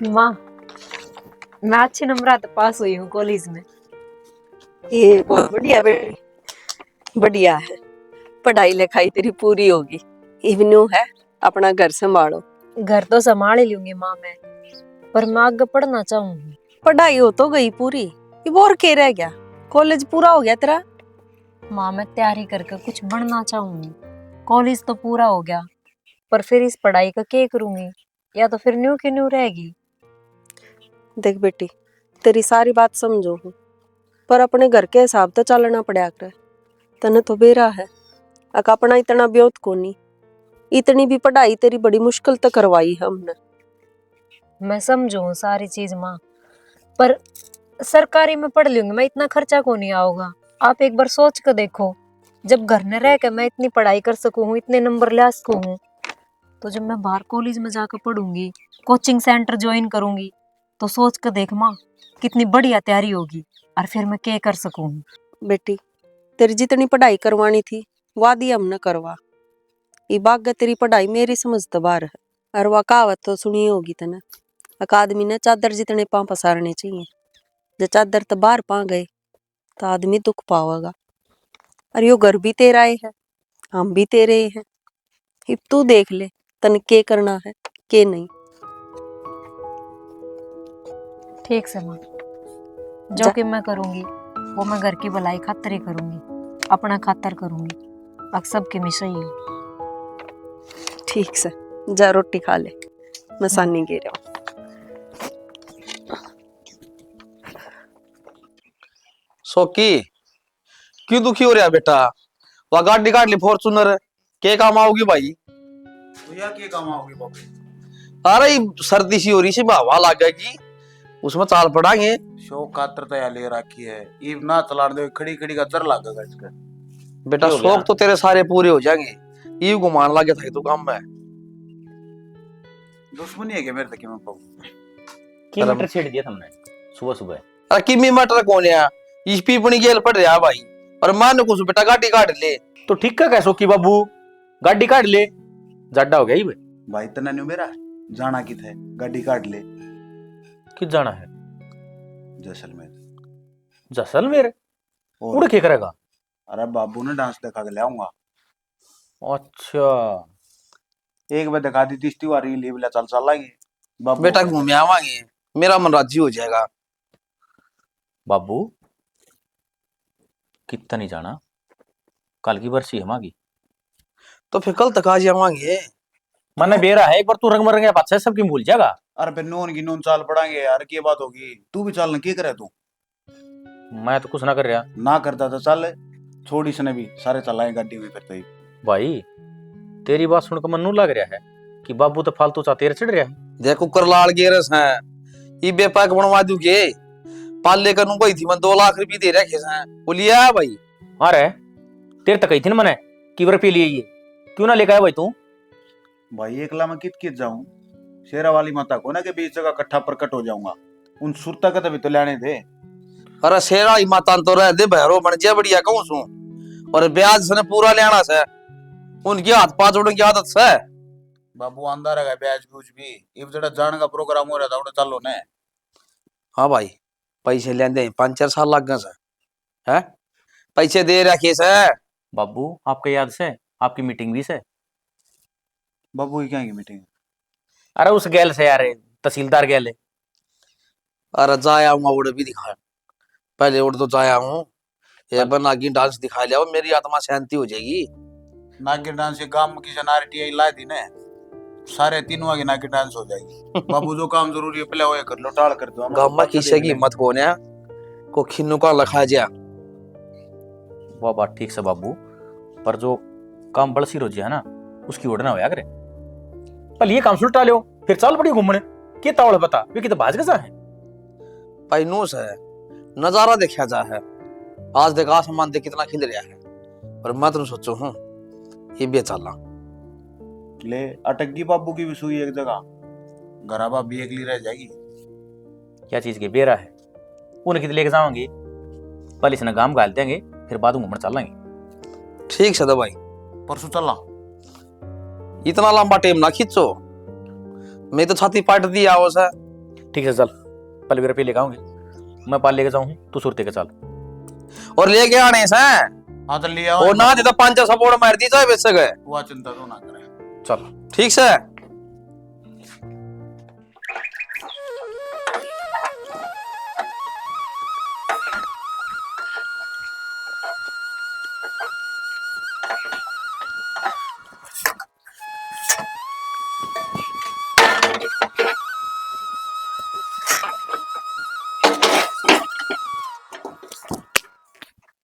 माँ, मैं अच्छे नंबर पास हुई हूँ कॉलेज में। ये बहुत बढ़िया बेटी, बढ़िया है। पढ़ाई लिखाई तेरी पूरी होगी। इवन्यू है, अपना घर संभालो। घर तो संभाल ही लूंगी माँ मैं, पर मैं आगे पढ़ना चाहूंगी। पढ़ाई हो तो गई पूरी, ये और क्या रह गया? कॉलेज पूरा हो गया तेरा। माँ मैं तैयारी करके कुछ बनना चाहूंगी। कॉलेज तो पूरा हो गया, पर फिर इस पढ़ाई का क्या करूंगी? या तो फिर न्यू की न्यू रहेगी। देख बेटी, तेरी सारी बात समझो हूँ, पर अपने घर के हिसाब तो चलना पड़ा कर। तने तो बेरा है, अक अपना इतना ब्योत कोनी। इतनी भी पढ़ाई तेरी बड़ी मुश्किल तो करवाई है हमने। मैं समझू सारी चीज माँ, पर सरकारी में पढ़ लूंगी मैं, इतना खर्चा को नहीं आओगा। आप एक बार सोच कर देखो, जब घर में रह कर मैं इतनी पढ़ाई कर सकूं हूँ, इतने नंबर ला सकूं हूँ, तो जब मैं बाहर कॉलेज में जाकर पढ़ूंगी, कोचिंग सेंटर ज्वाइन करूंगी, तो सोच कर देख माँ, कितनी बढ़िया तैयारी होगी और फिर मैं क्या कर सकूंगी। बेटी, तेरी जितनी पढ़ाई करवानी थी वादी हमने करवा। ये बाग तेरी पढ़ाई मेरी समझ तो बाहर है। और वह कहावत तो सुनी होगी तने, एक आदमी ने चादर जितने पांव पसारने चाहिए। जब चादर तो बाहर पा गए तो आदमी दुख पावेगा। और यो घर भी तेरा ही है, हम भी तेरे ही हैं। अब तू देख ले तन के करना है के नहीं। ठीक से माँ, जो जा कि मैं करूंगी वो मैं घर की भलाई खातिर ही करूंगी, अपना खातर करूंगी। अब सबके में सही हूँ। ठीक से जा रोटी खा ले, मैं सानी गे रहा हूँ। सोकी, क्यों दुखी हो रहा बेटा? वह गाड़ी काट ली फॉर्चूनर, के काम आओगी भाई? भैया के काम आओगे बाबू? अरे सर्दी सी हो रही सी, हवा लग जाएगी, उसमें चाल पड़ांगे। शौक खातर तो ले रखी है, ईब ना चला दे, खड़ी खड़ी का जर लागेगा इसका। बेटा हो गया? शौक तो तेरे सारे पूरे हो जाएंगे, ये घुमान लगे था तो काम में। दुश्मनी है क्या मेरे तक में बाबू? की मटर छेड़ दिया तुमने सुबह सुबह? अरे किमी मटर कौन है? इस पीपनी गेल पड़ रहा भाई, और मान कुछ बेटा गाड़ी काट ले। तो ठीक का कैसो की बाबू, गाड़ी काट ले, जाडा हो गया ही भाई तना न्यू मेरा जाना की थे, गाड़ी काट ले। कि जाना है जैसलमेर। जैसलमेर? और उड़ के करेगा? अरे बाबू ने डांस दिखा के ले आऊंगा। अच्छा, एक बार दिखा दी तीसरी बार ही लीव ले चल चलाएंगे बाबू। बेटा घूम आवांगे, मेरा मन राजी हो जाएगा। बाबू कितना नहीं जाना, कल की बरसी है मागी। तो फिर कल तक आज आवांगे। मन बेरा है, एक बार तू रंग मरंगे बात से सबकी भूल जाएगा। अरे फिर नून की नून चाल पड़ांगे यार, की बात होगी? तू भी चालना की करे तू? मैं तो कुछ ना कर रहा ना करता तो चल, छोड़ी सने भी सारे चलाए गाड़ी में फिर तो ही। भाई। तेरी बात सुनकर मन नू लग रहा है कि बाबू तो फालतू चा तेरे चढ़ रहा है। देखो करलाल गेरस है, ये बेपाक बनवा दू के पाले करूं कोई थी, मैं 2 लाख रुपए दे रखे हैं, बोलिए भाई। अरे तेरे तक कही थी ना मैंने कि वर पे लिए ये क्यों ना लेकर आया भाई तू? भाई एकला मैं कित कित जाऊं? शेरा वाली माता को ना के बीच जगह इकट्ठा प्रकट हो जाऊंगा, उन सुरता का भी तो लेने दे। अरे शेरा ही माता तो रह दे, भैरो बन जा बढ़िया कहूं सू, और ब्याज से पूरा लेना से, उनकी हाथ पांच जोड़ने की आदत से। बाबू आंदा रहेगा ब्याज बूझ भी, इब जड़ा जाने का प्रोग्राम हो रहा था उड़े चलो ने। हाँ भाई, पैसे लेंदे 5-4 साल लग गए से, हैं पैसे दे रखे से। बाबू आपको याद से आपकी मीटिंग भी से? बाबू क्या की मीटिंग? अरे उस गैल से यार, तहसीलदार गैल है। अरे जाया हूँ उड़ भी दिखा, पहले उड़ तो जाया हूँ, ये नागी डांस दिखा लिया, मेरी आत्मा शांति हो जाएगी। नागिन डांस के गांव की जनारिटी लाई थी ने, सारे तीनों की नागिन डांस हो जाएगी। बाबू जो काम जरूरी है पहले वो कर लो, टाल कर दो। गांव में किसी की हिम्मत को ने को खिन्नु का लखा जा। वह बात ठीक से बाबू, पर जो काम बड़सी रोजी है ना उसकी ओढ़ना होया करे। पहले ये काम सुलटा लो, फिर चाल पड़ी घूमने। के तावड़ बता वे कित भाज गजा है? भाई नूस है, नजारा देखा जा है। आज देख आसमान देख कितना खिल रहा है, और मैं तो सोचू हूँ ये भी चलना ले। अटक बाबू की भी सुई एक जगह, घराबा भी एकली रह जाएगी। क्या चीज के बेरा है, उन्हें कित लेके जाओगे? पहले इसने गांव गाल देंगे, फिर बाद में घूमने चल लेंगे। ठीक से भाई, परसों चलना। इतना लंबा टाइम ना खींचो, मैं तो छाती पाट दी आओ से। ठीक है चल, पहले मेरा पे लेके आऊंगी, मैं पाल लेके जाऊँ, तू सुरते के चल। और लेके आने से हाँ तो लिया और ना देता पांच सपोर्ट मार दी जाए वैसे गए। वो चिंता तो ना करे। चल ठीक से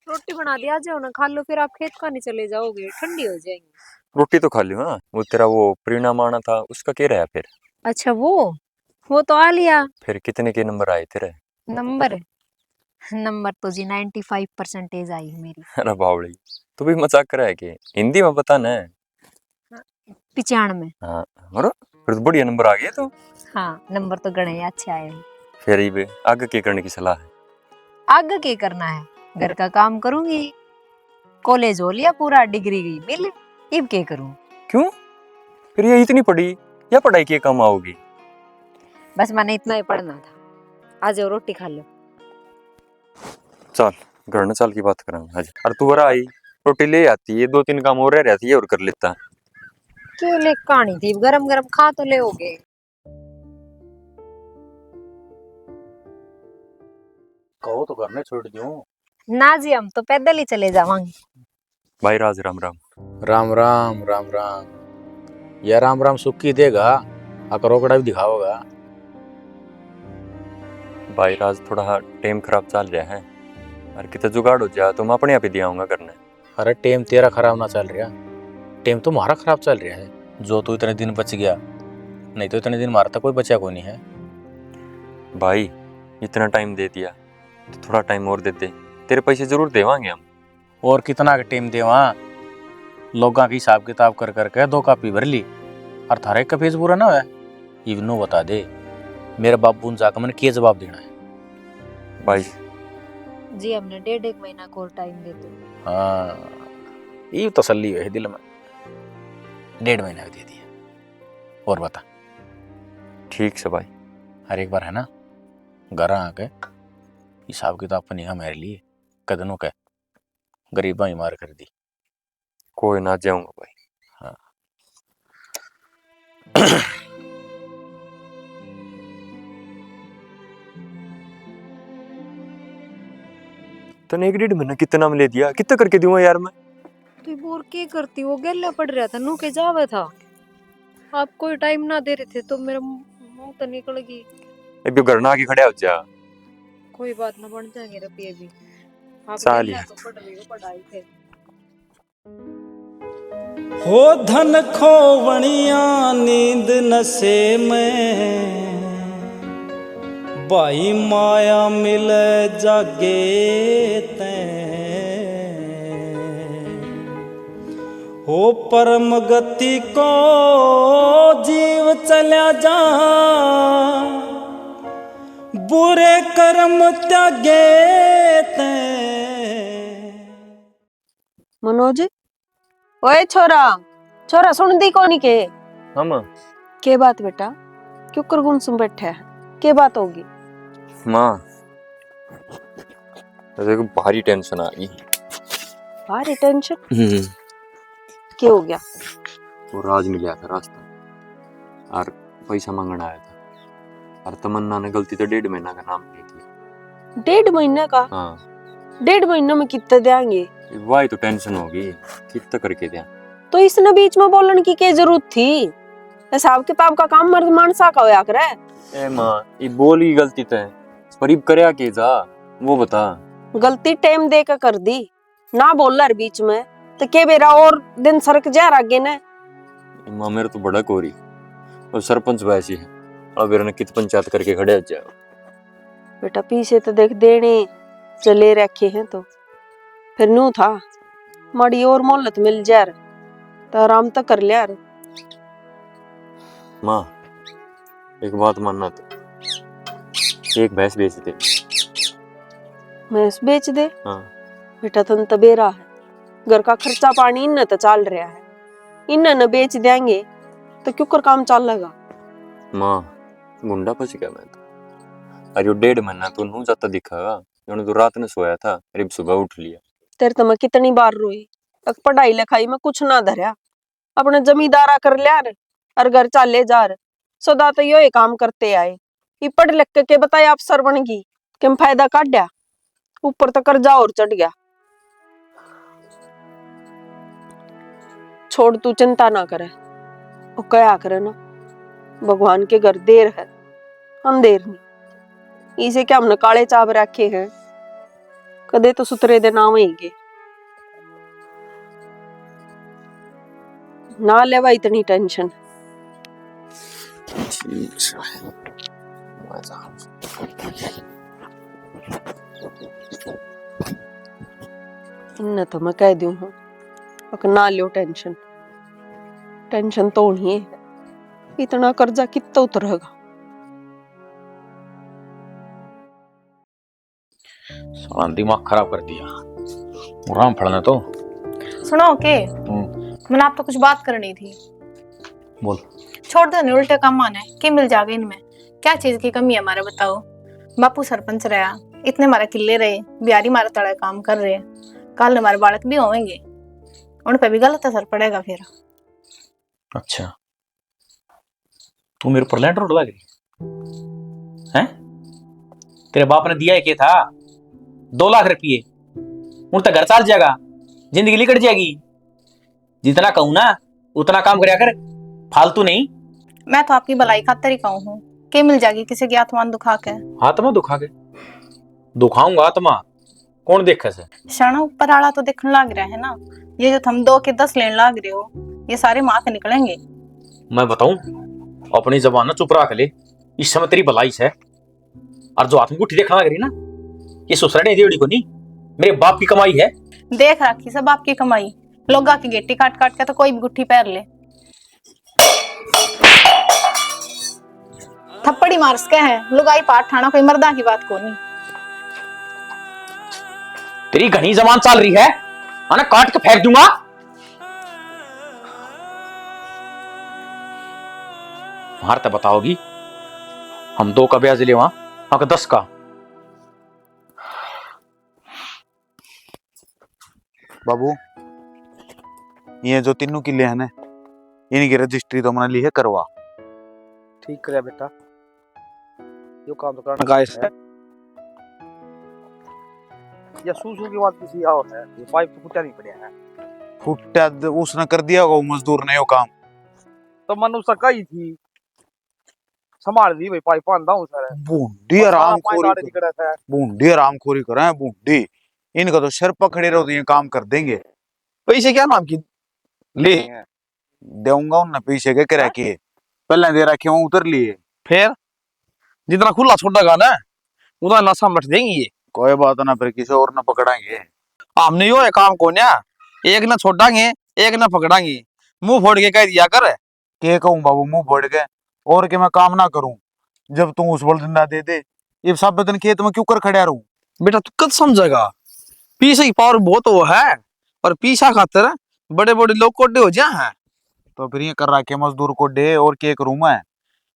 रोटी बना दिया, आ जाओ ना खा लो, फिर आप खेत खाने चले जाओगे, ठंडी हो जाएंगी। रोटी तो खा ली। हाँ, वो तेरा वो परिणाम आना था उसका क्या रहा फिर? अच्छा वो तो आ लिया। फिर कितने के नंबर आए तेरे? नंबर नंबर तो जी 95% आई है मेरी। अरे बावड़ी, तू भी मजाक कर रहा है कि हिंदी में बता ना। 95। हाँ, और फिर तो बढ़िया नंबर आ गए तो। हाँ नंबर तो गणे अच्छे आए हैं। फिर ये भी आगे के करने की सलाह है? आगे क्या करना है, घर का काम करूंगी। कॉलेज हो लिया पूरा, डिग्री गई मिल, अब क्या करूं। क्यों? फिर ये इतनी पढ़ी या पढ़ाई के काम आओगी? बस मैंने इतना ही पढ़ना था। आ जाओ रोटी खा लो। चल घर न चल की बात करेंगे आज। अरे तू आई रोटी ले आती है, 2-3 काम और रह रहती है और कर लेता। क्यों ले कहानी थी, गरम गरम खा तो ले होगे। कहो तो करने छोड़ दूं। ना जी हम तो पैदल ही चले जावांगे। भाई राज राम राम। राम राम राम राम। यह राम राम सुख की देगा, अकरोकड़ा भी दिखाओगा। भाई राज थोड़ा टाइम खराब चल रहा है, और कितना जुगाड़ हो जाए तो मैं अपने आप ही दिया करने। अरे टेम तेरा खराब ना चल रहा, टेम तो हमारा खराब चल रहा है। जो तू इतने दिन बच गया, नहीं तो इतने दिन मारा था कोई बचा को नहीं है। भाई इतना टाइम दे दिया तो थोड़ा टाइम और दे दे, तेरे पैसे जरूर देवांगे हम। और कितना का टेम दे वहाँ, लोगों की हिसाब किताब कर करके 2 कापी भर ली, और थारे का पेज पूरा ना है। इवनो बता दे मेरे बाबू ने जाकर मैंने क्या जवाब देना है। भाई जी हमने 1.5 महीना को और टाइम दे दो। हाँ ये तसल्ली है दिल में, 1.5 महीना दे दिया। और बता। ठीक से भाई। हर एक बार है ना घर आके हिसाब किताब पर नहीं मेरे लिए कदनों के गरीबा ही मार कर दी। कोई ना जाऊंगा भाई। हाँ तने 1-1.5 महीना कितना में ले दिया, कितना करके दूंगा यार मैं? तो बोर के करती वो गल्ला पड़ रहा था, नू के जावा था। आप कोई टाइम ना दे रहे थे तो मेरा मुंह तो निकल गई। अभी घर ना आके खड़े हो जा। कोई बात ना, बन जाएंगे रुपये भी। आप साल गल्ला ही। तो पढ़ रही हो पढ़ाई थे। हो धन खोवणिया नींद नशे में, भाई माया मिले जागे तैं। हो परम गति को जीव चल्या जा, बुरे कर्म त्यागे तैं। मनोज, ओए छोरा छोरा सुन दी कोनी के? हम के बात बेटा, क्यों कर गुमसुम बैठा है? के बात होगी? माँ देखो भारी टेंशन आ गई। भारी टेंशन? क्या हो गया? वो राज मिल गया था रास्ता और पैसा मांगने आया था, और तमन्ना ने गलती से 1.5 महीना का नाम ले दिया। 1.5 महीने का? हाँ 1.5 महीने में कितने देंगे? वही तो टेंशन होगी, कितना करके दिया। तो इसने बीच में बोलने की क्या जरूरत थी? हिसाब किताब का काम मर्द मानसा का होया करे। ए माँ ये बोली गलती तो है, पर इब करया के जा वो बता। गलती टाइम दे के कर दी, ना बोल रहा बीच में तो के बेरा और दिन सरक जा आगे ने। माँ मेरे तो बड़ा कोरी और सरपंच वैसी है, अब मेरे ने कित पंचायत करके खड़े हो जाओ। बेटा पीछे तो देख देने चले रखे हैं तो फिर नू था माड़ी और मोहलत मिल जा तो आराम तो कर लिया। माँ एक बात मानना, तो एक भैंस बेच दे। भैंस बेच दे? हाँ बेटा तुम तबेरा है, घर का खर्चा पानी इन तो चल रहा है, इन न बेच देंगे तो क्यों कर काम चलेगा? माँ गुंडा फंस गया मैं तो। और यो 1.5 महीना तो नू जाता दिखागा। उन्होंने तो रात में सोया था, अरे सुबह उठ लिया। तेरे तो मैं कितनी बार रोई, अब पढ़ाई लिखाई में कुछ ना धरया, अपने जमींदारा कर लिया रे, और घर चाले जा रे। सदा तो यो काम करते आए, ये पढ़ लिख के बताए आप सरवण की कि फायदा काढ़या, ऊपर तो कर्जा और चढ़ गया। छोड़, तू चिंता ना करे, वो क्या करे ना, भगवान के घर देर है अंधेर नहीं। इसे क्या हमने काले चाप रखे हैं, कदे तो सुतरे दे नाम ही ना लेवा इतनी टेंशन। न तो मैं कह दूं हूँ, ना लो टेंशन, टेंशन तो नहीं है, इतना कर्जा कितना उतरेगा। साला दिमाग खराब कर दिया, राम फड़ना तो। सुनो के मैंने आप तो कुछ बात करनी थी। बोल। छोड़ दो, उल्टे काम आने के मिल जाएगा इनमें, क्या चीज की कमी है हमारे बताओ। बापू सरपंच रहा, इतने हमारे किले रहे, बिहारी हमारे तड़े काम कर रहे, कल हमारे बालक भी होंगे, उन पे भी गलत असर पड़ेगा फिर। अच्छा, तू मेरे पर लैंड रोड लग रही है? तेरे बाप ने दिया है क्या था? 2 लाख रुपये, उन तक घर चल जाएगा, जिंदगी निकट जाएगी। जितना कहूं ना उतना काम करया कर, फालतू नहीं। मैं तो आपकी भलाई खातिर ही कहूँ हूँ कि मिल जाएगी किसी की आत्मा दुखा के। आत्मा दुखा के? दुखाऊंगा आत्मा, कौन देखे से? क्षण ऊपर आला तो देखने लग रहा है ना, ये जो तुम 2 के 10 लेने लग रहे हो, ये सारे माँ के निकलेंगे। मैं बताऊं, अपनी जबान ना चुप रख ले, इस समय तेरी भलाई है। और जो आत्मगुठी देखना लग रही ना, ये ससुराली देवड़ी को नहीं, मेरे बाप की कमाई है। देख रखी सब आपकी कमाई, लोगा की गेटी काट काट के तो कोई भी गुट्ठी पैर ले। थप्पड़ी मार सके है, लुगाई पाठ ठाना, कोई मर्दा की बात को नहीं। तेरी घनी जबान चल रही है, आना काट के फेंक दूंगा। मारते बताओगी, हम 2 का ब्याज ले वहां, अगर 10 का। बाबू, ये जो 3 किले हैं ना, इनकी रजिस्ट्री तो मैंने ली है करवा। ठीक करे बेटा, यो काम तो करना गाइस है। या सूसू की बात किसी और है, ये पाइप तो फुटा नहीं पड़े है। फुटा उसने कर दिया होगा, मजदूर ने यो काम। तो मन उसका कही थी, संभाल दी भाई, पाइप बांधा हूं सर। बूंदी आराम खोरी करे, बूंदी इनका तो सिर पकड़े रहो, ये काम कर देंगे। पैसे क्या नाम की ले देऊंगा उन्हें पैसे के करा के, पहले दे रखे वहां उतर लिए। फिर जितना खुला छोड़ेगा ना उतना नशा मट देंगे ये। कोई बात ना, फिर किसी और न पकड़ाएंगे। हमने यो है काम को ना, एक न छोड़ांगे एक न पकड़ांगे, मुंह फोड़ के कह दिया कर। के कहूं बाबू मुंह फोड़ के, और के मैं काम ना करूं जब तू उस बल जिंदा दे दे। ये सब दिन खेत में क्यों कर खड़ा रहूं? बेटा तू कद समझेगा, पीछे की पावर बहुत वो है, और पीछा खातर बड़े बड़े लोग कोडे हो जा है। तो फिर ये कर रखे मजदूर कोडे, और के करूं मैं?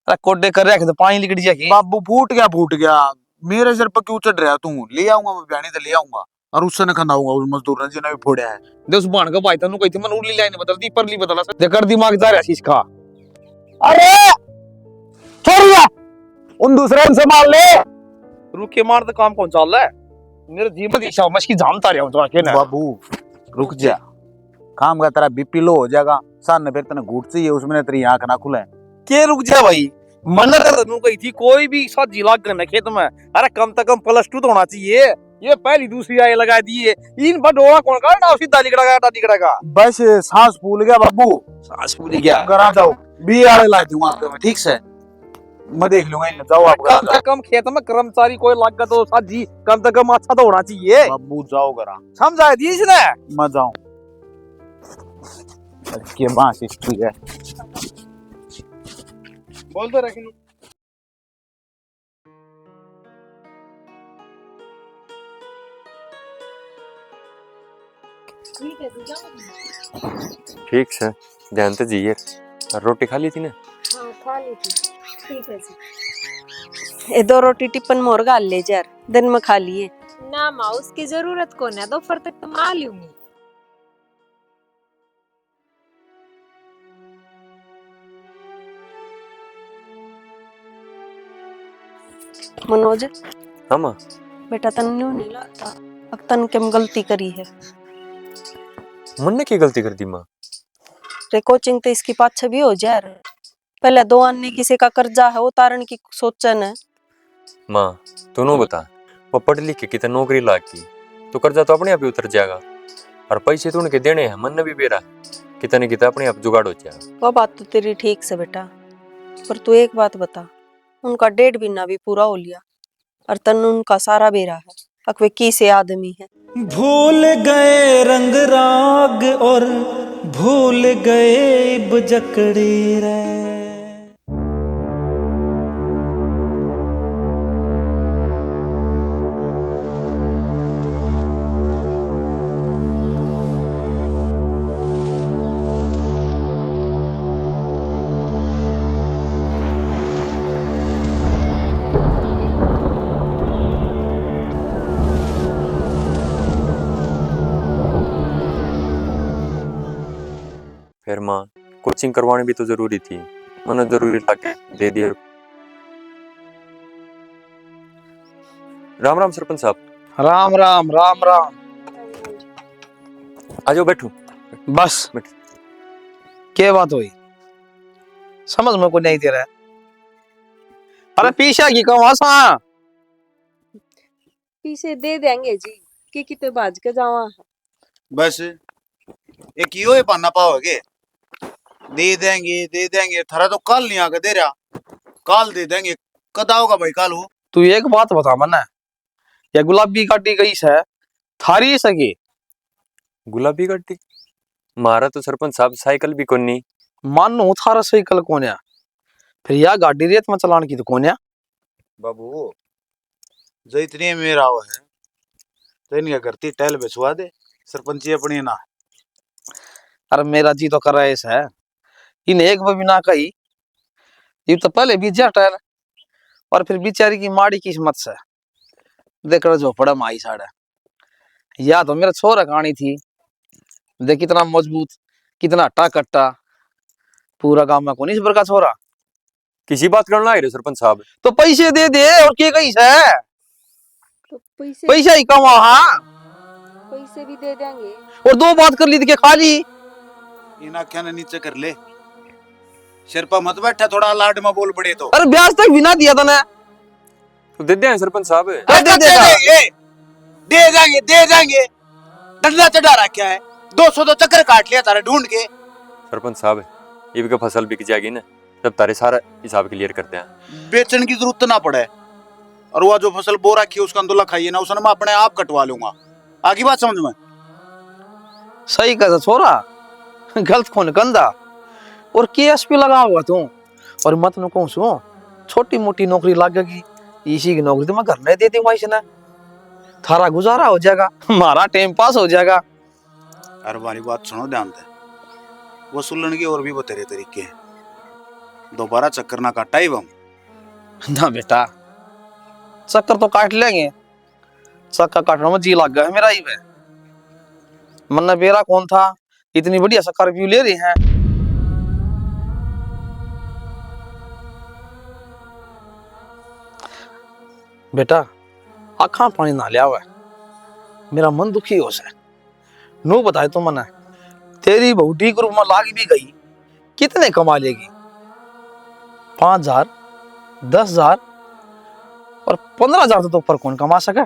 अरे कोडे कर रखे तो पानी लिकट जाएगी। बाबू फूट गया, मेरे सिर पर क्यों चढ़ रहा तू? ले आऊंगा मैं बयानी, तो ले आऊंगा, और उससे न खंदाऊंगा उस मजदूर ने जिन्हें भी फोड़ा है। दे उस बाण का भाई तनु कही थी मन उरली लाइन बदलती परली बदला से कर दिमाग जा रहा इसका। अरे छोड़िया, उन दूसरे से मार ले, रुके मार तो काम कौन चल रहा है? मेरे जीवन की इच्छा मछकी जानता रहा हूं तो आके ना। बाबू रुक जा, काम का तेरा बीपी लो हो जाएगा, सामने फिर तेने घूट चाहिए, उसमें तेरी आंख ना खुले। के रुक जा भाई, मन तनु कही थी कोई भी सब्जी लाग कर खेत में, अरे कम से कम +2 तो होना चाहिए। ये पहली दूसरी आए लगा दिए, इन पर डोरा कौन करना, सीधा निकलेगा। बस सांस फूल गया बाबू, सांस फूल गया। घर आ जाओ, बी आड़े ला दूंगा आपको, ठीक से मैं देख लूंगा, इन जाओ आप। कम से कम खेत में कर्मचारी कोई लाग तो सब्जी कम से कम अच्छा तो होना चाहिए। बाबू जाओ घर, समझा दी इसने? मैं जाऊं के बांस ठीक है, बोल तो रखी। ठीक से ध्यान से जिए। रोटी खा ली थी ना? हाँ खा ली थी, ठीक है जी। ये 2 रोटी टिफिन मोर गाल ले यार, दिन में खा लिए। ना माँ उसकी जरूरत कौन है, दोपहर तक तो मैं आ लूंगी। मनोज, हाँ माँ। बेटा तन नहीं लगता अब तन केम गलती करी है। मन ने की गलती कर दी माँ? रे कोचिंग तो इसकी पाछे भी हो जा यार। पहले 2 अन्य किसी का कर्जा है उतारने की सोचन है। माँ तू नो बता, वो पढ़ लिख के कितना नौकरी लाग की तो कर्जा तो अपने आप ही उतर जाएगा, और पैसे तो उनके देने हैं, मन ने भी बेरा कितने कितना अपने आप जुगाड़ हो जाएगा। वो बात तो तेरी ठीक से बेटा, पर तू एक बात बता, उनका 1.5 महीना भी पूरा हो लिया और तन उनका सारा बेरा है, अकवे की से आदमी है। भूल गए रंग राग और भूल गए बजकड़ी रे। फिर माँ कोचिंग करवानी भी तो जरूरी थी, मैंने जरूरी लाके दे दिया। राम राम सरपंच साहब। राम राम राम राम। आ जाओ बैठो। बस बैठ। क्या बात हुई, समझ में को नहीं दे रहा है। अरे पीछा की कमासा पीछे दे देंगे जी, कि किते बाज के जावा। बस एक यो ही पाना पाओगे, दे देंगे थारा तो कल नहीं आके दे रहा, कल दे देंगे। कद आओगा भाई कल हो? तू एक बात बता मना, या गुलाबी गाड़ी गई है थारी सगी? गुलाबी गाड़ी? मारा तो सरपंच साहब साइकिल भी कोनी। मानो थारा साइकिल कोन्या, फिर या गाड़ी रेत में चलाने की तो कोन्या। बाबू जो इतनी मेरा वो है तो इनके करती टहल बेचवा दे, सरपंची अपनी ना। अरे मेरा जी तो कर रहा है ऐसा, इन एक भी ना कही, ये तो पहले भी जटल और फिर बेचारी की माड़ी किस्मत से देख रहा झोपड़ा माई साड़ा। या तो मेरा छोरा कहानी थी, देख कितना मजबूत, कितना अट्टा कट्टा, पूरा गांव में कौन इस का छोरा। किसी बात करना है रे सरपंच साहब? तो पैसे दे दे और के कही है, तो पैसे पैसा ही कमा। हाँ पैसे भी दे देंगे। और 2 बात कर ली थी खाली। इन आख्या ने नीचे कर ले, शेरपा मत बैठा, थोड़ा लाड में बोल पड़े तो। अरे ब्याज तक भी ना दिया था ना। तो दे दे सरपंच साहब। दे देंगे डंडा चढ़ा रखा है, 200 तो चक्कर काट लिया तारे ढूंढ के। सरपंच साहब ये भी फसल बिक जाएगी ना, तब तारे सारा हिसाब क्लियर करते हैं। बेचने की जरूरत ना पड़े, और वो जो फसल बो रखी है उसका अंदोला खाइए ना, उसने मैं अपने आप कटवा लूंगा। आगे बात समझ में? सही कहा छोरा, गलत कौन कंधा और केस पे लगा हुआ तू। और मत नु कहूं सो छोटी मोटी नौकरी लगेगी, इसी की नौकरी तो मैं घर नहीं दे दूंगा, इसने थारा गुजारा हो जाएगा, हमारा टाइम पास हो जाएगा। अरे हमारी बात सुनो ध्यान से, वसूलने की और भी बतेरे तरीके हैं, दोबारा चक्कर ना काटा ही हम। ना बेटा चक्कर तो काट लेंगे, चक्कर काटने में जी लग गया है मेरा ही वे। मन्ना बेरा कौन था, इतनी बढ़िया स्कॉर्पियो ले रही हैं। बेटा आखा पानी ना लिया हुआ, मेरा मन दुखी हो से। नो बताए तो मना, तेरी बहू डी ग्रुप में लाग भी गई, कितने कमा लेगी? 5,000, 10,000 और 15,000 तो ऊपर कौन कमा सके?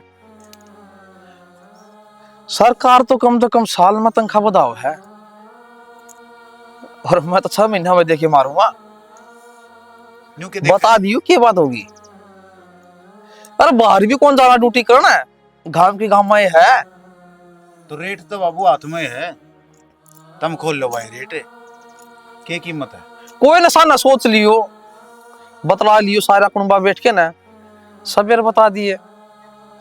सरकार तो कम साल में तनख्वाह बढ़ाओ है, और मैं तो 6 महीना में देखे मारूंगा। बता दियो क्या बात होगी। अरे बाहर भी कौन जाना ड्यूटी करना है, घाम की घाम में है। तो रेट तो बाबू हाथ में है, तुम खोल लो भाई रेट, क्या कीमत है? कोई नशा ना सोच लियो, बतला लियो सारा कुनबा बैठ के ना, सवेर बता दिए,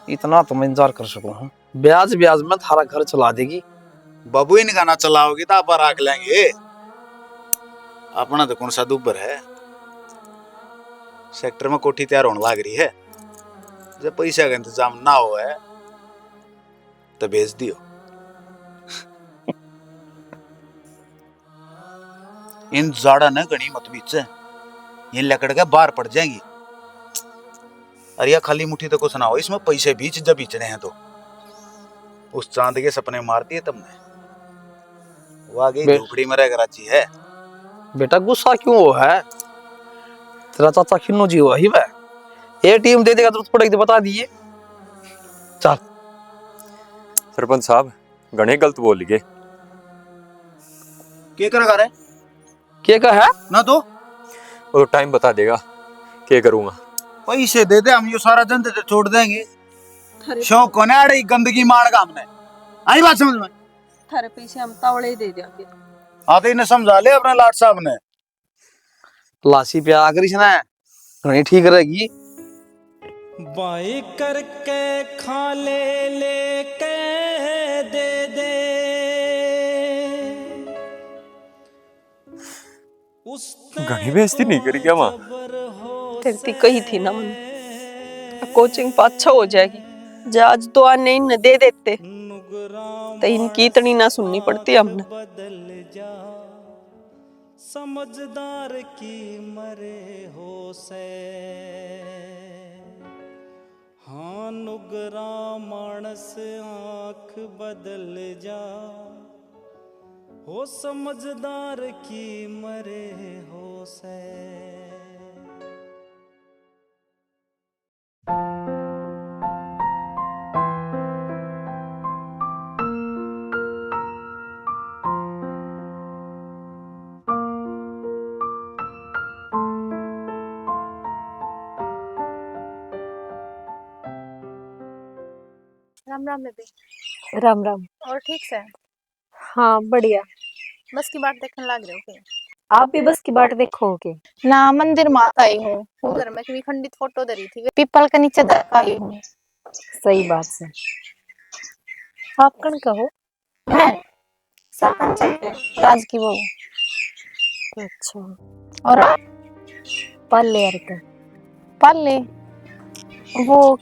इतना तो मैं इंतजार कर सकूं हूँ। ब्याज ब्याज में थारा घर चला देगी। बाबू इन गाना चलाओगे तो आप राख लेंगे, अपना तो कौन सा दुबर है। सेक्टर में कोठी तैयार होने लग रही है। जब पैसा का इंतजाम ना हो है तो भेज दियो। इन जाड़ा न गणी मत बीच ये लकड़ के बाहर पड़ जाएंगी। अरे या खाली मुट्ठी तो कुछ ना हो, इसमें पैसे बीच जब बीचने हैं तो उस चांद के सपने मारती है तुमने। वो आगे झोपड़ी में रह कराची है। बेटा गुस्सा क्यों हो है? तेरा चाचा खिन्नो जी हुआ ही वह ये टीम दे देगा जरूरत पड़ेगी तो बता दिए। चल सरपंच साहब घणे गलत बोल गए। क्या करेगा रे? क्या कहा है? ना तो वो तो टाइम बता देगा क्या करूंगा। पैसे दे दे, हम ये सारा जनता छोड़ देंगे। शौक को ना अड़े गंदगी मार का हमने। आई बात समझ में? थारे पैसे हम तावड़े ही दे देंगे। हाँ तो इन्हें समझा ले अपने लाट साहब ने। लासी पे आकर ना घनी ठीक रहेगी। बाई करके खा लेके दे दे घनी बेइज्जती नहीं करी क्या माँ? तेरी कही थी ना मन कोचिंग अच्छा हो जाएगी। जे आज तो आने इन दे देते तो इनकी इतनी ना सुननी पड़ती हमने। समझदार की मरे हो से हाँ नुगरा मानस आंख बदल जा हो समझदार की मरे हो से। राम राम बेबी। राम राम। और ठीक से? हाँ बढ़िया। बस की बात देखने लग रहे हो क्या? आप भी बस की बाट देखोगे? ना मंदिर माता आई हूँ, उधर में की खंडित फोटो धरी थी, पीपल के नीचे धर आई हूँ। सही बात से। आप कौन कहो? मैं सरपंच राज की बहू। अच्छा। और आप? पाले यार का। पाले वो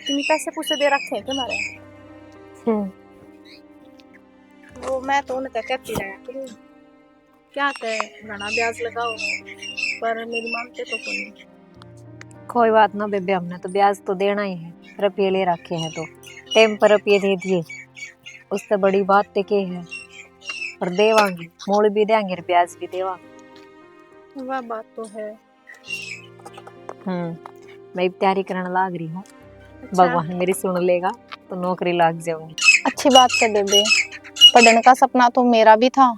तुम पैसे पूछे दे रखे हैं तुम्हारे? वो मैं तो उनका कहती रहा करूँ क्या कहे, घना ब्याज लगाओ पर मेरी मानते तो कोई। कोई बात ना बेबे, हमने तो ब्याज तो देना ही है। रुपये ले रखे हैं तो टाइम पर रुपये दे दिए, उससे बड़ी बात तो क्या है। और देवांगे, मोड़ भी देंगे और ब्याज भी देवा। वह बात तो है। मैं तैयारी करने लाग रही हूँ। अच्छा। भगवान मेरी सुन लेगा तो नौकरी लग जाऊंगी। अच्छी बात है बेबे। पढ़ने का सपना तो मेरा भी था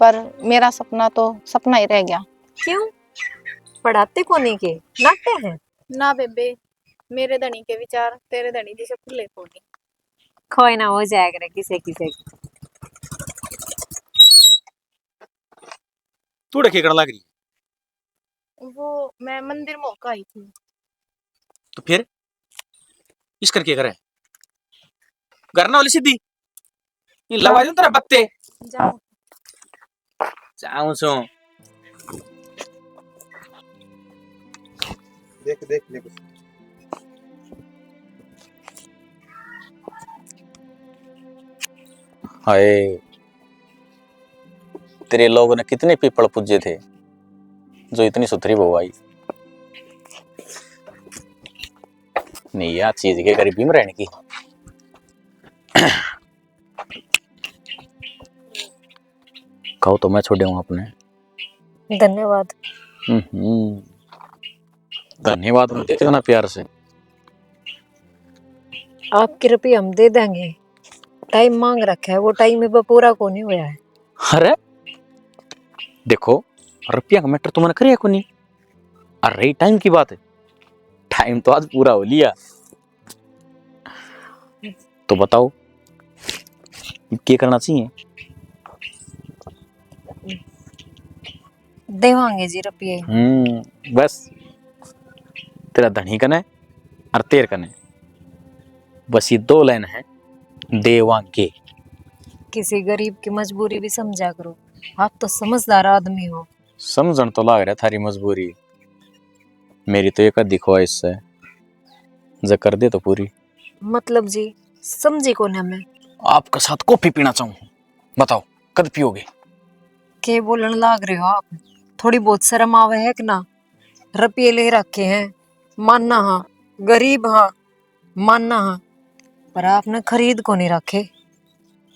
पर मेरा सपना तो सपना ही रह गया। क्यों? पढ़ाते कोने के नाट्य हैं? ना बेबे, मेरे धनी के विचार तेरे धनी जी से खुले कोनी। कोई ना हो जाएगा किसे किसे की। तू डके करने लग रही है? वो मैं मंदिर मौका आई थी। तो फिर इस करके करे करना वाली सीधी लगा दूं तेरा बत्ते। जाओ जाऊं सो देख देख देख। हाय तेरे लोगों ने कितने पीपल पूजे थे जो इतनी सुथरी बहू आई। नहीं यार चीज के गरीबी में रहने की। कहो तो मैं छोड़े हूँ अपने। धन्यवाद। धन्यवाद देते हो ना प्यार से। आपके रुपये हम दे देंगे। टाइम मांग रखा है, वो टाइम में पूरा को नहीं हुआ है। अरे देखो रुपया का मैटर तो मैंने करिया को नहीं। और रही टाइम की बात है, टाइम तो आज पूरा हो लिया। तो बताओ क्या करना चाहिए? देवांगे जी रुपये। बस तेरा धनी कने और तेर कने बस ये दो लाइन है, देवांगे। किसी गरीब की मजबूरी भी समझा करो। आप तो समझदार आदमी हो। समझन तो लाग रहा थारी मजबूरी। मेरी तो एक आधी ख्वाहिश है, जो कर दे तो पूरी। मतलब जी समझी को ना मैं। आपके साथ कॉफी पीना चाहूँ, बताओ कद पियोगे? के बोलने लाग रहे हो आप? थोड़ी बहुत शर्म आवे है कि ना? रुपये ले रखे हैं, मानना हाँ, गरीब हाँ, मानना हाँ, पर आपने खरीद को नहीं रखे।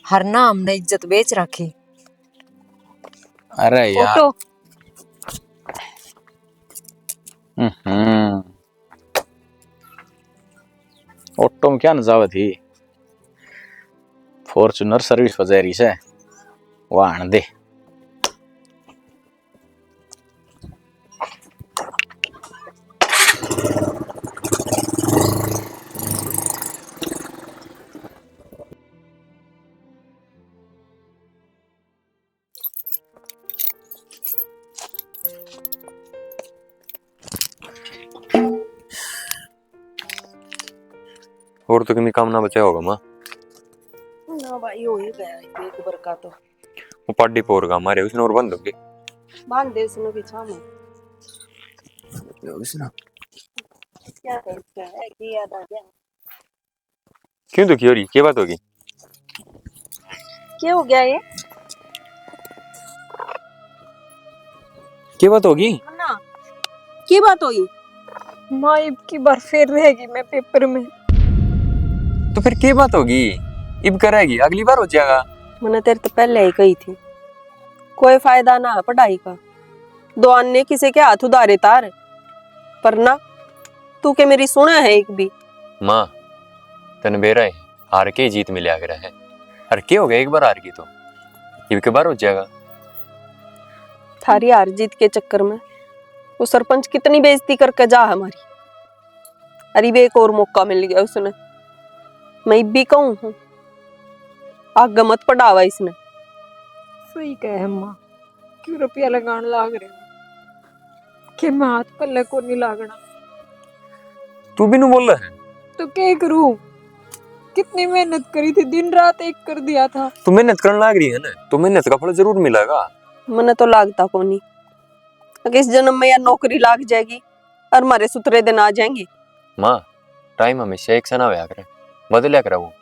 हर ना हमने इज्जत बेच रखी। अरे यार। फोटो हम्म, ऑटो में क्या नजावत थी, फॉर्चूनर सर्विस वजह से वह आन दे। और तो कितनी काम ना बचा होगा माँ। ना भाई हो ही गया एक बार का तो वो पार्टी पोर का हमारे उसने और बंद हो गए। बांध दे उसने पीछा में। क्या करता है कि याद आ गया। क्यों दुखी हो रही, क्या बात होगी? क्या हो गया ये? क्या बात होगी? ना की बात हुई? माँ अब की बार फिर रहेगी मैं पेपर में। तो फिर क्या बात होगी? इब करेगी, अगली बार हो जाएगा। मैंने तेरे तो पहले ही कही थी, कोई फायदा ना है पढ़ाई का। दो अन्य किसी के हाथ उधारे तार, पर ना तू के मेरी सुना है एक भी। माँ तन बेरा है, हार के ही जीत मिला कर है। अरे क्या हो गया, एक बार हार की तो इब के बार हो जाएगा। थारी हार जीत के चक्कर में वो सरपंच कितनी बेइज्जती करके जा हमारी। अरे भी एक और मौका मिल गया उसने। मैं भी कहूँ हूँ आग मत पढ़ावा इसने। सही कहे माँ, क्यों रुपया लगाने लाग रहे हो कि मैं हाथ पल्ले को नहीं लागना। तू भी नहीं बोल रहा है? तो क्या करूं? कितनी मेहनत करी थी, दिन रात एक कर दिया था। तू मेहनत करने लग रही है ना, तो मेहनत का फल जरूर मिलेगा। मने तो लागता को नहीं अगर इस जन्म में या नौकरी लाग जाएगी और हमारे सुतरे दिन आ जाएंगे। माँ टाइम हमेशा एक सा ना होया करे, बदलिया करे वो।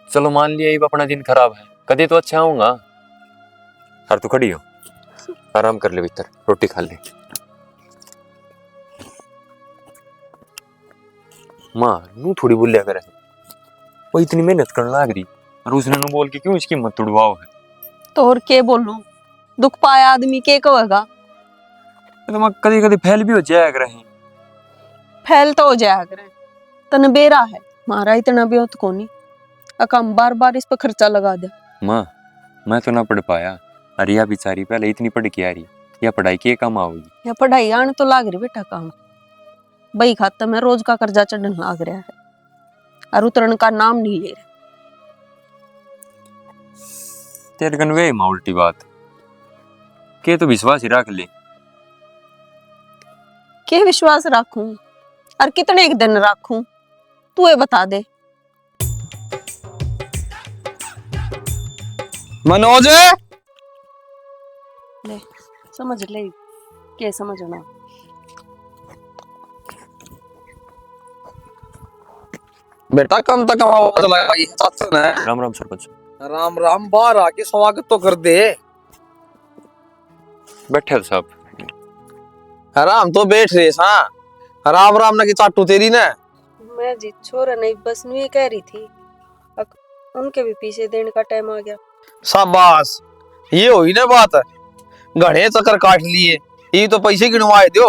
चलो मान लिया ये अपना दिन खराब है, कभी तो अच्छा आऊंगा। और तू खड़ी हो, आराम कर ले, भीतर रोटी खा ले। माँ नू थोड़ी बोलिया करे, वो इतनी मेहनत करने लग रही और उसने नू बोल के क्यों इसकी हिम्मत तुड़वाओ है? तो और के बोलूं, दुख पाया आदमी के कहेगा। तो मैं कभी कभी फेल भी हो जाया करे। फैल तो हो जाया करे, तन बेरा है मारा इतना भी होत कोनी अकम बार बार इस पर खर्चा लगा दे। माँ मैं तो ना पढ़ पाया, अरे या बेचारी पहले इतनी पढ़ के आ रही, या पढ़ाई के काम आओगी? या पढ़ाई आने तो लाग रही बेटा काम। बही खाता में रोज का कर्जा चढ़ने लाग रहा है और उतरन का नाम नहीं ले रहा। तेरे कन वे माँ उल्टी बात के तो विश्वास ही रख ले। के विश्वास रखूं और कितने एक दिन रखूं, तू ये बता दे। मनोज ले समझ ले के समझना। बेटा कम तक राम राम सरपंच। राम राम, बाहर आके स्वागत तो कर दे। बैठे साहब। राम तो बैठ रहे सा। राम राम ना की चाटू तेरी ना। मैं जी छोरा नहीं बस नु ये कह रही थी उनके भी पीछे देने का टाइम आ गया। शाबाश, ये हुई ना बात। घने चक्कर काट लिए, ये तो पैसे गिनवाए दो।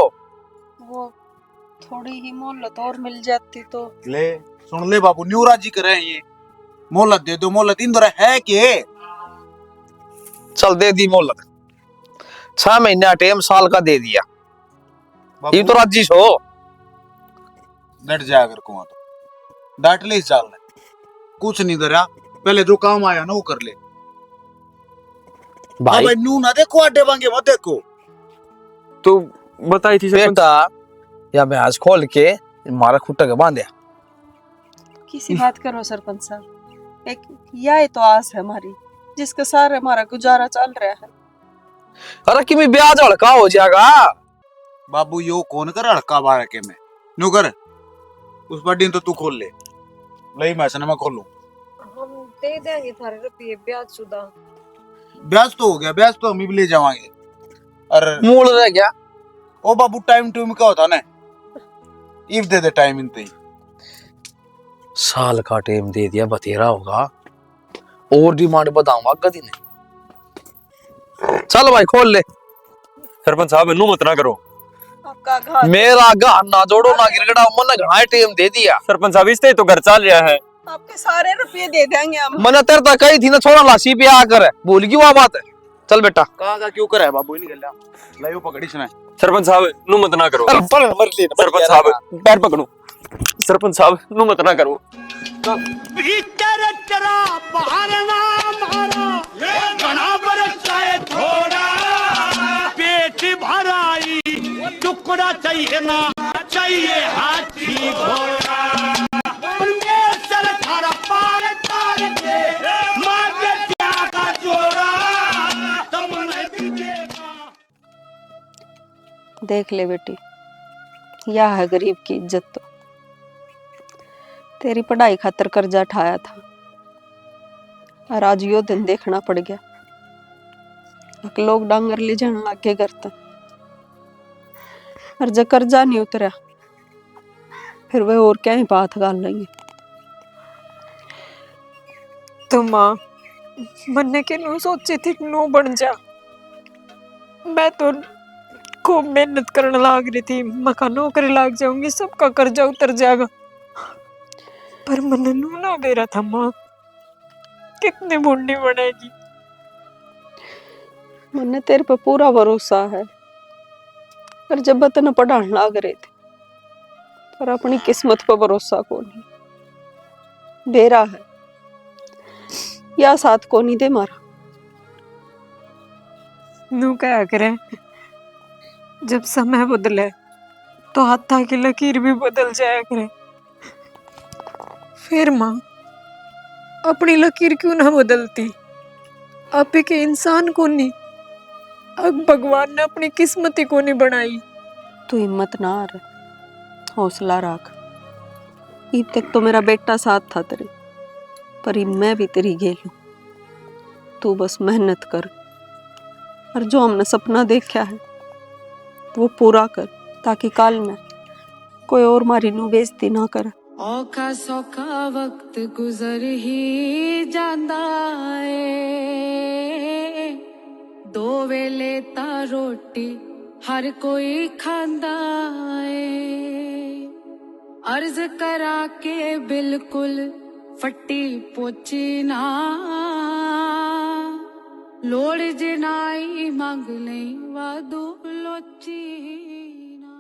वो थोड़ी ही मोहलत और मिल जाती तो। ले सुन ले बाबू, न्यू राजी करे ये। मोहलत दे दो, मोहलत इंदर है के? चल दे दी मोहलत, 6 महीने टाइम साल का दे दिया। ये तो राजी हो। डट जाया कर कुआं तो डांट ले इस चाल ने। कुछ नहीं दरा, पहले जो काम आया ना वो कर ले। भाई भाई नू ना देखो, आडे बांगे मत देखो। तो बताई थी सरपंच। बेटा या भैंस खोल के मारा खुट्टा के बांधया। किसी बात करो सरपंच साहब, एक यह तो आस है हमारी जिसके सारे हमारा गुजारा चल रहा है। अरे कि ब्याज हड़का हो जाएगा। बाबू यो कौन कर हड़का बार के में नु कर उस बड्डी तो तू खोल ले लई मैं सना मैं खोलूं। हम दे देंगे थारे रुपये ब्याज शुदा। ब्याज तो हो गया, ब्याज तो हम भी ले जावांगे। अरे मूल रह गया। ओ बाबू टाइम टू का होता ना, इफ दे टाइम इन ही साल का टाइम दे दिया बतेरा होगा और डिमांड बताऊंगा कदी ने। चल भाई खोल ले। सरपंच साहब इनू मत ना करो। आपका घर मेरा गा ना जोड़ो ना गिरगड़ा मन घना टाइम दे दिया। सरपंच साहब इससे तो घर चल रहा है। आपके सारे रुपये दे देंगे हम। मैंने तेरे तक कही थी ना छोरा लाशी पे आकर है, भूल गई वो बात है। चल बेटा कहा का क्यों करा है बाबू नहीं गल्ला लायो पकड़ी सुना। सरपंच साहब नू मत ना करो। सरपंच साहब पैर पकड़ो। सरपंच साहब नू मत ना करो। टुकड़ा चाहिए ना चाहिए हाथी घोड़ा परमेश्वर थारा पार तार के मां के त्याग का जोड़ा तुमने भी देखा। देख ले बेटी, यह है गरीब की इज्जत। तो तेरी पढ़ाई खातर कर्जा उठाया था और आज यो दिन देखना पड़ गया। लोग डांगर ले जाने लागे करते और जब कर्जा नहीं उतरा फिर वे और क्या ही बात गाल लेंगे। तो माँ मन्ने के नो सोची थी नो बन जा। मैं तो खूब मेहनत करने लाग रही थी, मका नौकरी लाग जाऊंगी, सबका कर्जा उतर जाएगा। पर मन्ने नू ना दे रहा था माँ, कितनी बूढ़ी बनेगी। मैंने तेरे पे पूरा भरोसा है, पर जब बतन पढ़ाने लाग रहे थे पर अपनी किस्मत पर भरोसा को नहीं दे रहा है या साथ को नहीं दे मारा। नू क्या करे, जब समय बदले तो हाथा की लकीर भी बदल जाया करे। फिर माँ अपनी लकीर क्यों ना बदलती? आप के इंसान को नहीं, अब भगवान ने अपनी किस्मत ही को नहीं बनाई। तू हिम्मत ना हार, हौसला रख। ईब तक तो मेरा बेटा साथ था तेरे, पर अब मैं भी तेरी गेल हूं। तू बस मेहनत कर और जो हमने सपना देखा है वो पूरा कर, ताकि कल में कोई और मारी नू बेइज्जती ना करे। औखा सौखा वक्त गुजर ही जांदा है, दो वेले ता रोटी हर कोई खांदा है। अर्ज करा के बिल्कुल फट्टी पोची ना, लोड़ जिनाई मांग ले वादू लोची ना।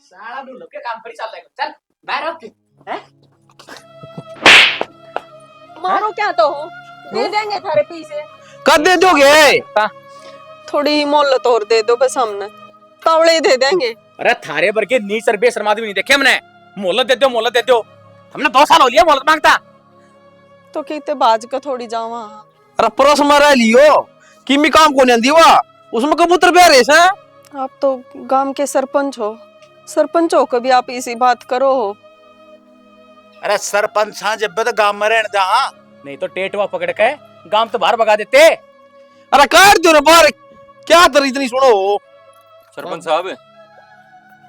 साला ढूंढ के काम पर चल रहा है। चल बाहर आओ हैं? मारो क्या तो हो, दे देंगे थारे पैसे। कद दे दोगे? थोड़ी मोहलत और दे दो बस, हमने तावड़े दे देंगे। अरे थारे भर के नीच और बेशर्म आदमी नहीं देखे हमने। मोहलत दे दो, मोहलत दे दो। हमने 2 साल हो लिया मोहलत मांगता। तो कहते बाज का थोड़ी जावा। अरे परस मरा लियो किमी काम को नहीं वा उसमें कबूतर ब्याह रेस है। आप तो गांव के सरपंच हो, सरपंच हो कभी आप इसी बात करो हो। अरे सरपंच हाँ जब तो गांव में रहने दा, नहीं तो टेटवा पकड़ के गांव तो बाहर भगा देते। अरे काट दो ना बाहर, क्या तर इतनी सुनो। सरपंच साहब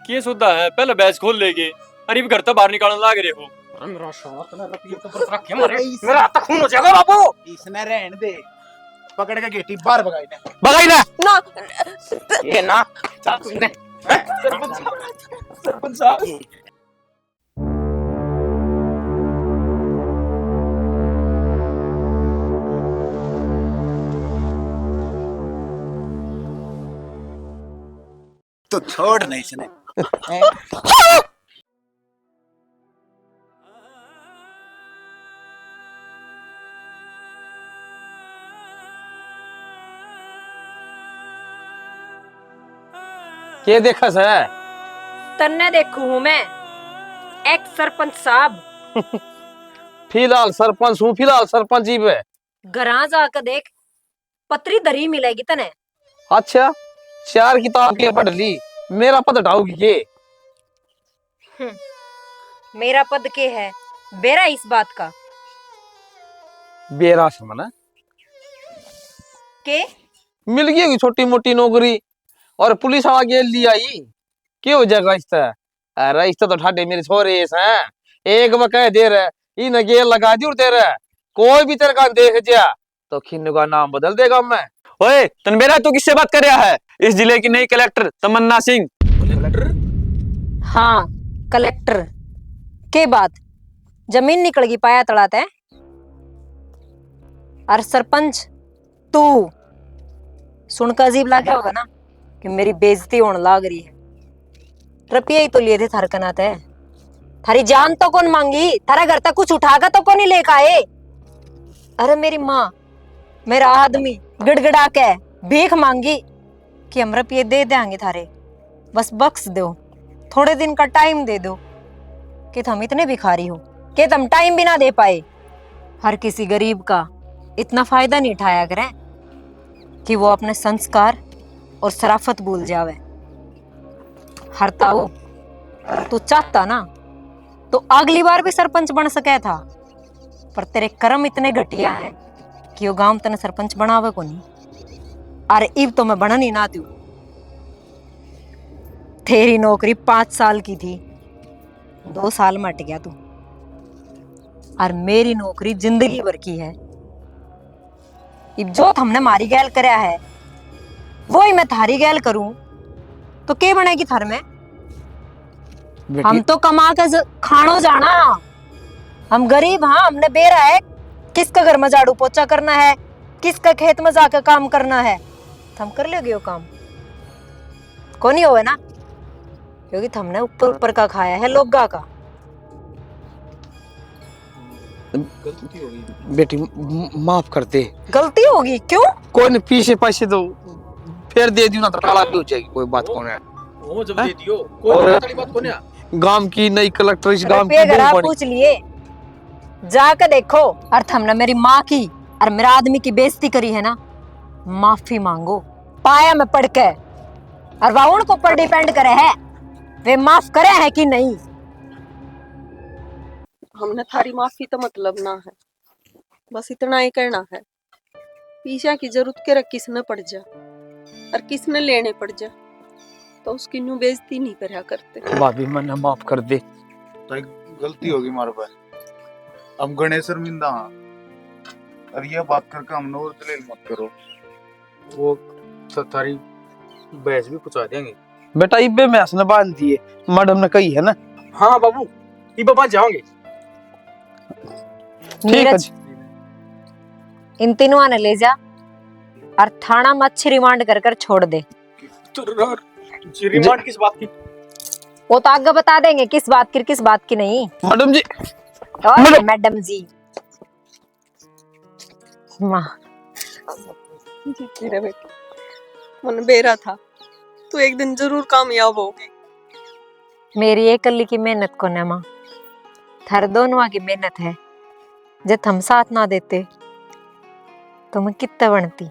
के सुधा है, पहले बैच खोल लेगे, अरे घर तो बाहर निकालने लाग रहे हो। मेरा शौक ना रखिए तो पर रखे मारे, मेरा हाथ खून हो जाएगा बाबू। इसने रहने दे, पकड़ के गेटी बाहर भगाई ने। भगाई ना ना ये ना सरपंच साहब तो छोड़ नहीं इसने। के देखा है? तन्ने देखू हूँ मैं, एक्स सरपंच साहब। फिलहाल सरपंच हूँ, फिलहाल सरपंच ही पे। घरा जाकर देख, पत्री दरी मिलेगी तने। अच्छा 4 किताब के पढ़ ली, मेरा पद हटाओगी ये? मेरा पद के है बेरा इस बात का बेरा समझना के मिल गई होगी छोटी मोटी नौकरी और पुलिस वाला गेल लिया आई क्यों हो जाएगा इससे? अरे इससे तो ठाडे मेरे छोरे हैं एक बकह दे रहे इन गेल लगा दी और तेरे कोई भी तेरे का देख जा तो खिन्नू का नाम बदल देगा मैं। ओए तनबेरा तू किससे बात कर रहा है? इस जिले की नई कलेक्टर तमन्ना सिंह। हाँ कलेक्टर के बाद जमीन निकल गई पाया तड़ाते हैं और सरपंच तू सुनकर अजीब लगा होगा ना कि मेरी बेइज्जती होने लग रही है। रुपये ही तो लिए थे थार कनाते है थारी जान तो कौन मांगी थारा घर तक कुछ उठाकर तो कौन ही लेकर आए। अरे मेरी माँ मेरा आदमी गिड़गिड़ा के भीख मांगी कि हम रुपये दे देंगे थारे बस बख्श दो थोड़े दिन का टाइम दे दो कि तुम इतने भिखारी हो कि तुम टाइम भी ना दे पाए। हर किसी गरीब का इतना फायदा नहीं उठाया करें कि वो अपने संस्कार और शराफत भूल जावे। हरताऊ तू चाहता ना तो अगली बार भी सरपंच बन सके था पर तेरे कर्म इतने घटिया है कि वो गांव तने सरपंच बनावे को नहीं। अरे इब तो मैं बनन ही ना दूं। तेरी नौकरी 5 साल की थी 2 साल में हट गया तू और मेरी नौकरी जिंदगी भर की है। इब जो हमने मारी गैल कराया है वो ही मैं थारी गैल करूं तो क्या बनेगी थार में? हम तो कमा कर खानो जाना हम गरीब। हाँ हमने बेरा है किसका घर में झाड़ू पोछा करना है किसका खेत में जाकर काम करना है हम कर लोगे वो काम को नहीं होवे ना क्योंकि हमने ऊपर ऊपर का खाया है लोगा का। बेटी माफ कर दे। गलती होगी क्यों? कोई नहीं पीछे पैसे तो फिर दे दियो ना तो ताला भी हो जाएगी कोई बात कौन है। वो जब दे दियो कोई बड़ी बात कौन है? गांव की नई कलेक्टर इस गांव की रुपये बहू बनी। पूछ लिए जाकर देखो और हमने मेरी माँ की और मेरा आदमी की बेइज्जती करी है ना माफी मांगो पाया में पड़ के और वह उनको पर डिपेंड करे है वे माफ करे है कि नहीं। हमने थारी माफी तो मतलब ना है बस इतना ही कहना है पीछा की जरूरत के रख किसने पड़ जा और किसने लेने पड़ जा तो उसकी न्यू बेइज्जती नहीं करा करते। भाभी मैंने माफ कर दे। तो एक गलती होगी हमारे पास हम गणेश शर्मिंदा हाँ और ये बात करके हम नोर दलील मत करो वो थारी बहस भी पुछा देंगे। बेटा इब्बे में हंसने बांध दिए मैडम ने कही है ना। हाँ बाबू ये बाबा जाओगे नीरज इन तीनों ने ले जा और थाना में अच्छी रिमांड कर कर छोड़ दे। रिमांड किस बात की? वो तो आगे बता देंगे किस बात की किस बात की नहीं। मैडम जी मैडम जी माँ जीती रहे बेटी मन बेरा था तू एक दिन जरूर कामयाब होगी। मेरी एकली की मेहनत को न माँ थारे दोनों की मेहनत है जब हम साथ ना देते तो मैं कितना बनती।